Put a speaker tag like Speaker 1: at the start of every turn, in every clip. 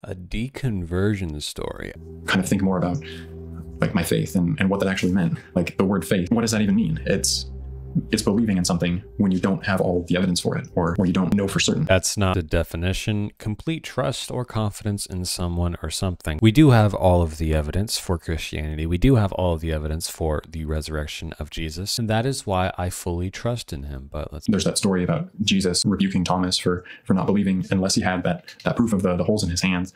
Speaker 1: A deconversion story.
Speaker 2: Kind of think more about like my faith and what that actually meant. Like the word faith, what does that even mean? It's believing in something when you don't have all the evidence for it, or you don't know for certain.
Speaker 1: That's not the definition. Complete trust or confidence in someone or something. We do have all of the evidence for Christianity. We do have all of the evidence for the resurrection of Jesus, and that is why I fully trust in him. But
Speaker 2: there's that story about Jesus rebuking Thomas for not believing unless he had that proof of the holes in his hands.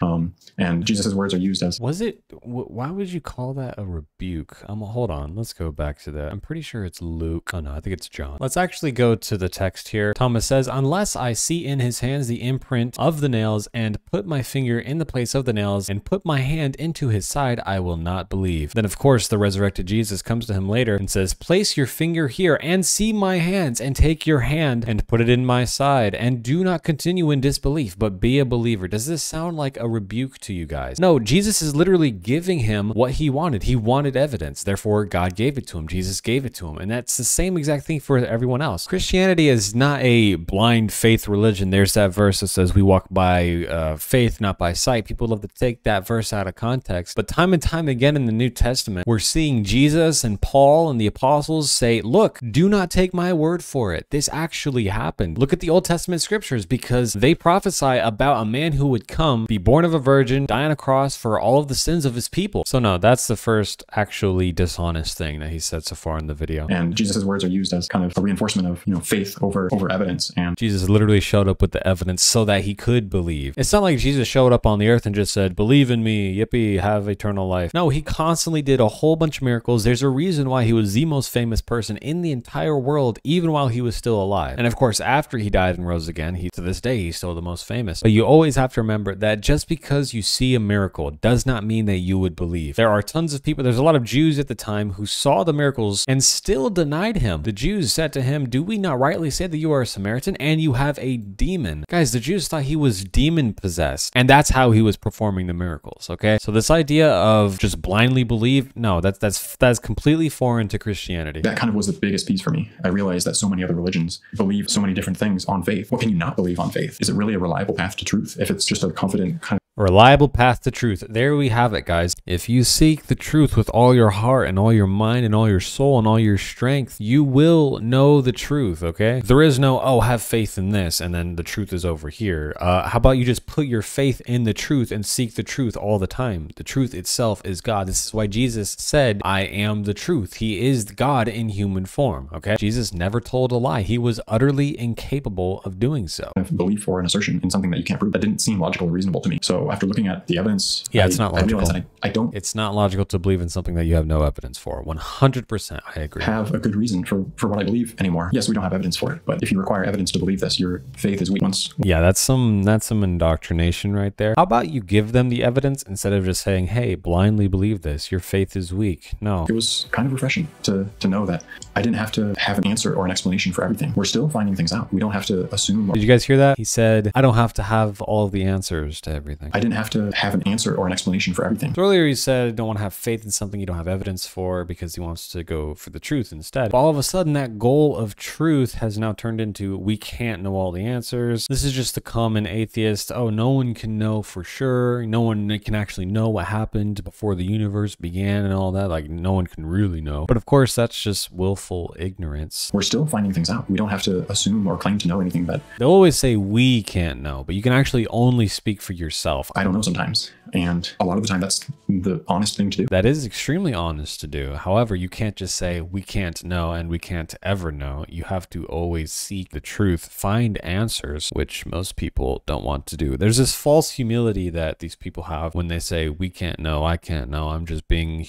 Speaker 2: And Jesus's words are used as...
Speaker 1: Was it? Why would you call that a rebuke? Hold on. Let's go back to that. I'm pretty sure it's Luke. Oh no, I think it's John. Let's actually go to the text here. Thomas says, unless I see in his hands the imprint of the nails and put my finger in the place of the nails and put my hand into his side, I will not believe. Then of course the resurrected Jesus comes to him later and says, place your finger here and see my hands, and take your hand and put it in my side, and do not continue in disbelief, but be a believer. Does this sound like a rebuke to you guys? No, Jesus is literally giving him what he wanted. He wanted evidence. Therefore, God gave it to him. Jesus gave it to him. And that's the same exact thing for everyone else. Christianity is not a blind faith religion. There's that verse that says we walk by faith, not by sight. People love to take that verse out of context. But time and time again in the New Testament, we're seeing Jesus and Paul and the apostles say, look, do not take my word for it. This actually happened. Look at the Old Testament scriptures, because they prophesy about a man who would come, be born of a virgin, die on a cross for all of the sins of his people. So no, that's the first actually dishonest thing that he said so far in the video.
Speaker 2: And Jesus's words are used as kind of a reinforcement of, faith over evidence. And
Speaker 1: Jesus literally showed up with the evidence so that he could believe. It's not like Jesus showed up on the earth and just said, believe in me, yippee, have eternal life. No, he constantly did a whole bunch of miracles. There's a reason why he was the most famous person in the entire world, even while he was still alive. And of course, after he died and rose again, to this day, he's still the most famous. But you always have to remember that just because you see a miracle does not mean that you would believe. There are tons of people, there's a lot of Jews at the time who saw the miracles and still denied him. The Jews said to him, do we not rightly say that you are a Samaritan and you have a demon? Guys, the Jews thought he was demon possessed, and that's how he was performing the miracles, okay? So this idea of just blindly believe, no, that's completely foreign to Christianity.
Speaker 2: That kind of was the biggest piece for me. I realized that so many other religions believe so many different things on faith. What can you not believe on faith? Is it really a reliable path to truth if it's just a confident kind of...
Speaker 1: Reliable path to truth. There we have it, guys. If you seek the truth with all your heart and all your mind and all your soul and all your strength, you will know the truth, okay? There is no, oh, have faith in this, and then the truth is over here. How about you just put your faith in the truth and seek the truth all the time? The truth itself is God. This is why Jesus said, I am the truth. He is God in human form, okay? Jesus never told a lie. He was utterly incapable of doing so.
Speaker 2: Belief or an assertion in something that you can't prove, that didn't seem logical or reasonable to me. So after looking at the evidence,
Speaker 1: it's not logical.
Speaker 2: I realized that I don't...
Speaker 1: It's not logical to believe in something that you have no evidence for. 100%, I agree.
Speaker 2: Have a good reason for what I believe anymore. Yes, we don't have evidence for it, but if you require evidence to believe this, your faith is weak.
Speaker 1: Yeah, that's some indoctrination right there. How about you give them the evidence instead of just saying, hey, blindly believe this, your faith is weak? No.
Speaker 2: It was kind of refreshing to know that I didn't have to have an answer or an explanation for everything. We're still finding things out. We don't have to assume.
Speaker 1: Did you guys hear that? He said, I don't have to have all of the answers to everything.
Speaker 2: I didn't have to have an answer or an explanation for everything.
Speaker 1: So earlier he said, don't want to have faith in something you don't have evidence for, because he wants to go for the truth instead. But all of a sudden, that goal of truth has now turned into, we can't know all the answers. This is just the common atheist. Oh, no one can know for sure. No one can actually know what happened before the universe began and all that. Like, no one can really know. But of course, that's just willful ignorance.
Speaker 2: We're still finding things out. We don't have to assume or claim to know anything, but
Speaker 1: they'll always say we can't know, but you can actually only speak for yourself.
Speaker 2: I don't know sometimes. And a lot of the time, that's the honest thing to do.
Speaker 1: That is extremely honest to do. However, you can't just say we can't know and we can't ever know. You have to always seek the truth, find answers, which most people don't want to do. There's this false humility that these people have when they say we can't know, I can't know, I'm just being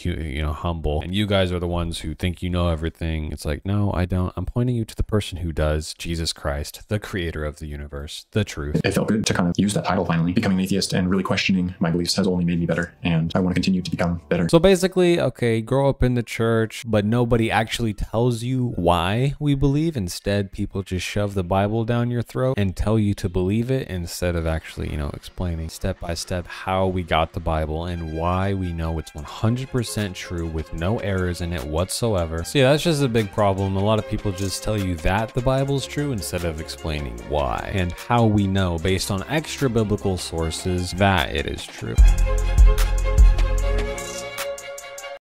Speaker 1: humble, and you guys are the ones who think you know everything. It's like, no, I don't. I'm pointing you to the person who does, Jesus Christ, the creator of the universe, the truth.
Speaker 2: It felt good to kind of use that title finally. Becoming an atheist and really questioning my beliefs has only made me better, and I want to want to continue to become better.
Speaker 1: So basically, okay, grow up in the church, but nobody actually tells you why we believe. Instead, people just shove the Bible down your throat and tell you to believe it instead of actually, you know, explaining step by step how we got the Bible and why we know it's 100% true with no errors in it whatsoever. So yeah, that's just a big problem. A lot of people just tell you that the Bible's true instead of explaining why and how we know based on extra biblical sources that it is true.